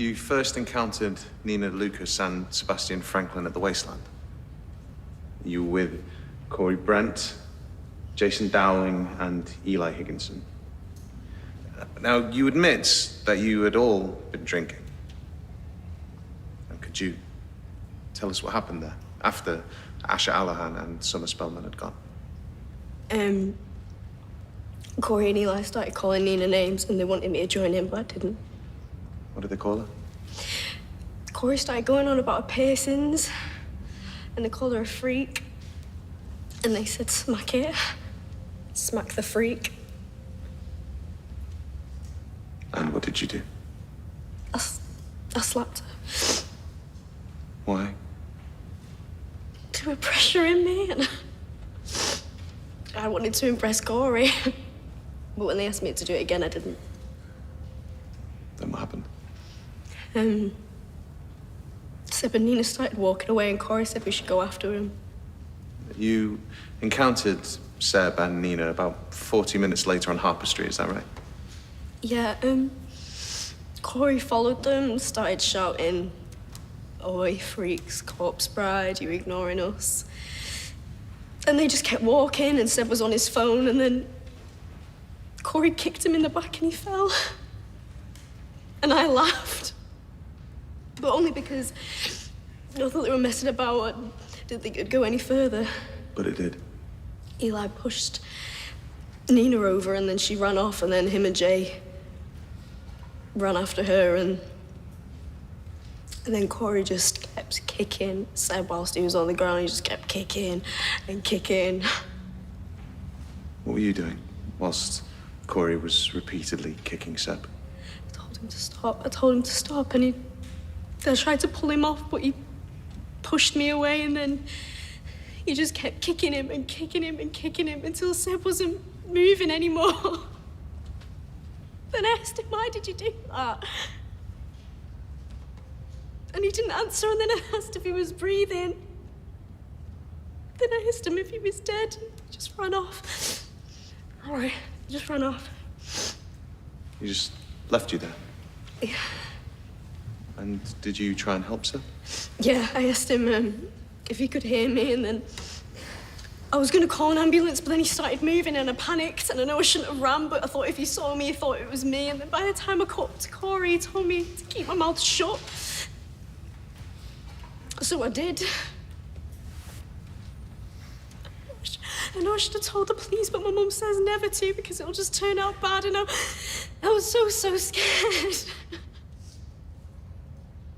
You first encountered Nina Lucas and Sebastian Franklin at the Wasteland. You were with Corey Brent, Jason Dowling, and Eli Higginson. Now, you admit that you had all been drinking. And could you tell us what happened there after Asher Allahan and Summer Spellman had gone? Corey and Eli started calling Nina names and they wanted me to join in, but I didn't. What did they call her? Corey started going on about her piercings, and they called her a freak. And they said, smack it. Smack the freak. And what did you do? I slapped her. Why? They were pressuring me, and I wanted to impress Corey. But when they asked me to do it again, I didn't. Then what happened? Seb and Nina started walking away, and Corey said we should go after him. You encountered Seb and Nina about 40 minutes later on Harper Street, is that right? Yeah, Corey followed them and started shouting, "Oi, freaks, corpse bride, you're ignoring us." And they just kept walking, and Seb was on his phone, and then Corey kicked him in the back and he fell. And I laughed. But only because I thought they were messing about. I didn't think it'd go any further. But it did. Eli pushed Nina over, and then she ran off, and then him and Jay ran after her, and then Corey just kept kicking Seb whilst he was on the ground. He just kept kicking and kicking. What were you doing whilst Corey was repeatedly kicking Seb? I told him to stop. I told him to stop, and I tried to pull him off, but he pushed me away, and then he just kept kicking him and kicking him and kicking him until Seb wasn't moving anymore. Then I asked him, why did you do that? And he didn't answer, and then I asked if he was breathing. Then I asked him if he was dead, and he just ran off. All right, he just ran off. He just left you there? Yeah. And did you try and help Seb? Yeah, I asked him if he could hear me, and then I was going to call an ambulance, but then he started moving and I panicked, and I know I shouldn't have ran, but I thought if he saw me, he thought it was me, and then by the time I caught up to Corey, he told me to keep my mouth shut. So I did. I know I should have told the police, but my mum says never to because it'll just turn out bad, and I was so scared.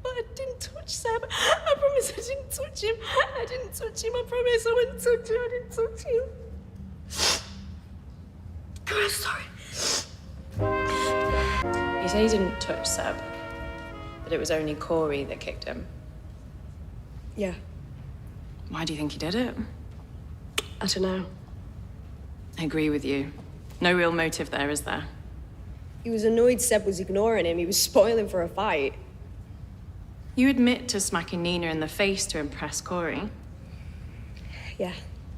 But I didn't touch Seb. I promise I didn't touch him. I didn't touch him. I promise I wouldn't touch him. I didn't touch him. God, I'm sorry. You say you didn't touch Seb, but it was only Corey that kicked him. Yeah. Why do you think he did it? I don't know. I agree with you. No real motive there, is there? He was annoyed Seb was ignoring him. He was spoiling for a fight. You admit to smacking Nina in the face to impress Corey. Yeah.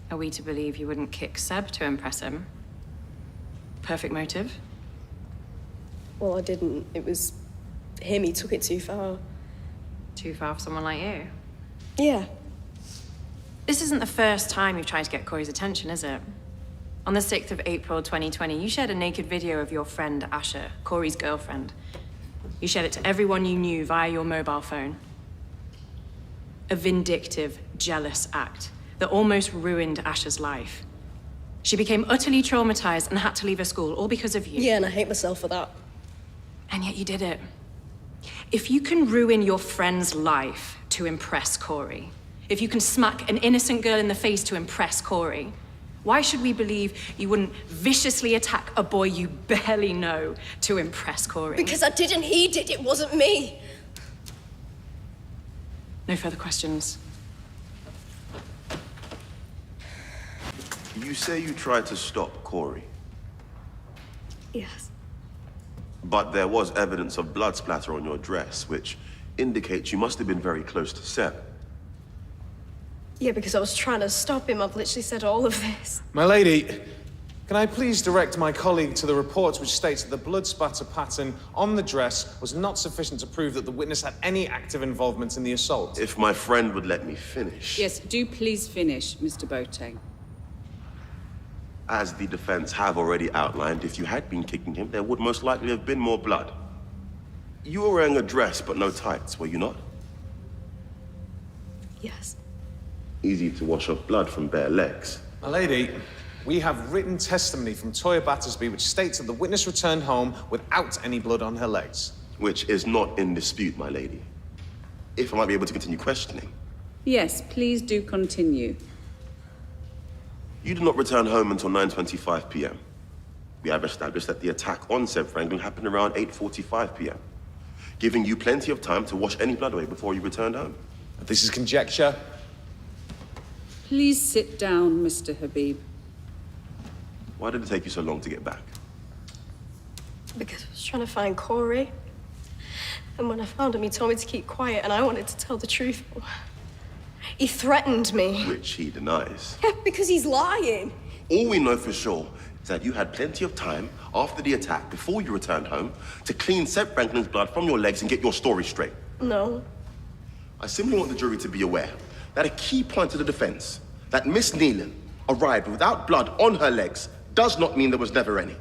Are we to believe you wouldn't kick Seb to impress him? Perfect motive? Well, I didn't. It was him. He took it too far. Too far for someone like you? Yeah. This isn't the first time you've tried to get Corey's attention, is it? On the 6th of April, 2020, you shared a naked video of your friend, Asher, Corey's girlfriend. You shared it to everyone you knew via your mobile phone. A vindictive, jealous act that almost ruined Asher's life. She became utterly traumatized and had to leave her school, all because of you. Yeah, and I hate myself for that. And yet you did it. If you can ruin your friend's life to impress Corey, if you can smack an innocent girl in the face to impress Corey, why should we believe you wouldn't viciously attack a boy you barely know to impress Corey? Because I didn't. He did. It wasn't me. No further questions. You say you tried to stop Corey, Yes. but there was evidence of blood splatter on your dress, which indicates you must have been very close to Seb. Yeah, because I was trying to stop him. I've literally said all of this. My lady, Can I please direct my colleague to the report which states that the blood spatter pattern on the dress was not sufficient to prove that the witness had any active involvement in the assault? If my friend would let me finish. Yes, do please finish, Mr. Boateng. As the defense have already outlined, if you had been kicking him, there would most likely have been more blood. You were wearing a dress but no tights, were you not? Yes. Easy to wash off blood from bare legs. My lady, we have written testimony from Toya Battersby which states that the witness returned home without any blood on her legs. Which is not in dispute, my lady. If I might be able to continue questioning. Yes, please do continue. You did not return home until 9:25 p.m. We have established that the attack on Seb Franklin happened around 8:45 p.m., giving you plenty of time to wash any blood away before you returned home. This is conjecture. Please sit down, Mr. Habib. Why did it take you so long to get back? Because I was trying to find Corey. And when I found him, he told me to keep quiet, and I wanted to tell the truth. He threatened me. Which he denies. Yeah, because he's lying. All we know for sure is that you had plenty of time after the attack, before you returned home, to clean Seb Franklin's blood from your legs and get your story straight. No. I simply want the jury to be aware that a key point of the defense, that Miss Nealon arrived without blood on her legs, does not mean there was never any.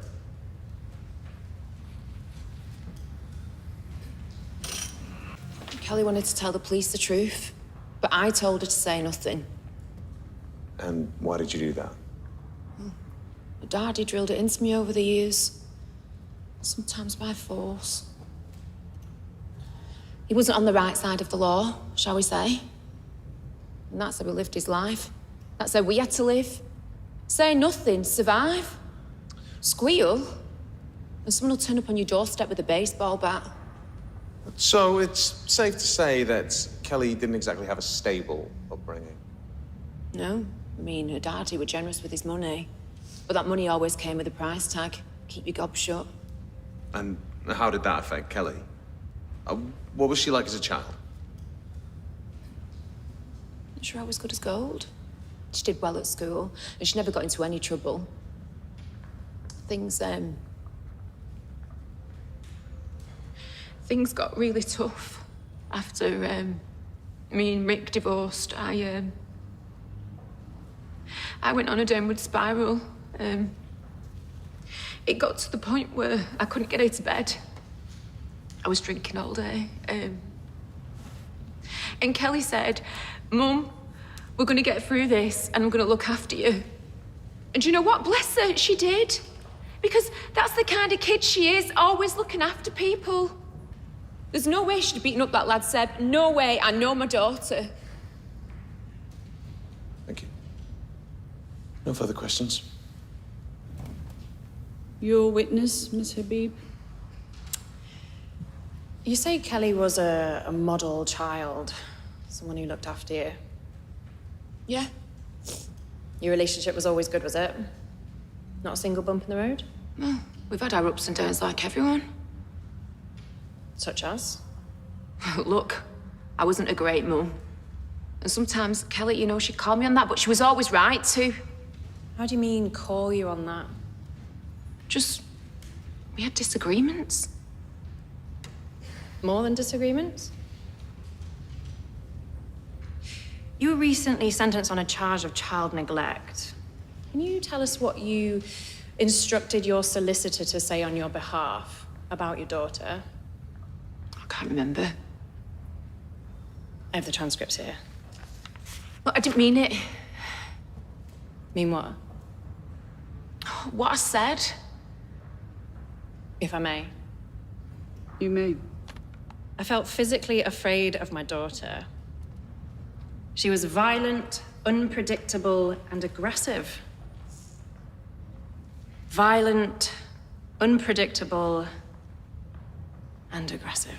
Kelly wanted to tell the police the truth, but I told her to say nothing. And why did you do that? My daddy drilled it into me over the years, sometimes by force. He wasn't on the right side of the law, shall we say. And that's how he lived his life. That's how we had to live. Say nothing, survive. Squeal, and someone will turn up on your doorstep with a baseball bat. So it's safe to say that Kelly didn't exactly have a stable upbringing. No, I mean, her daddy was generous with his money. But that money always came with a price tag. Keep your gob shut. And how did that affect Kelly? What was she like as a child? Not sure I was good as gold. She did well at school, and she never got into any trouble. Things got really tough after me and Rick divorced. I went on a downward spiral. It got to the point where I couldn't get out of bed. I was drinking all day. And Kelly said, "Mum, we're going to get through this and I'm going to look after you." And do you know what? Bless her, she did. Because that's the kind of kid she is, always looking after people. There's no way she'd beaten up that lad, Seb. No way. I know my daughter. Thank you. No further questions? Your witness, Miss Habib? You say Kelly was a model child, someone who looked after you. Yeah. Your relationship was always good, was it? Not a single bump in the road? Well, we've had our ups and downs like everyone. Such as? Look, I wasn't a great mum. And sometimes Kelly, you know, she'd call me on that, but she was always right too. How do you mean, call you on that? Just, we had disagreements. More than disagreements? You were recently sentenced on a charge of child neglect. Can you tell us what you instructed your solicitor to say on your behalf about your daughter? I can't remember. I have the transcripts here. Look, I didn't mean it. Mean what? What I said. If I may. You may. I felt physically afraid of my daughter. She was violent, unpredictable, and aggressive. Violent, unpredictable, and aggressive.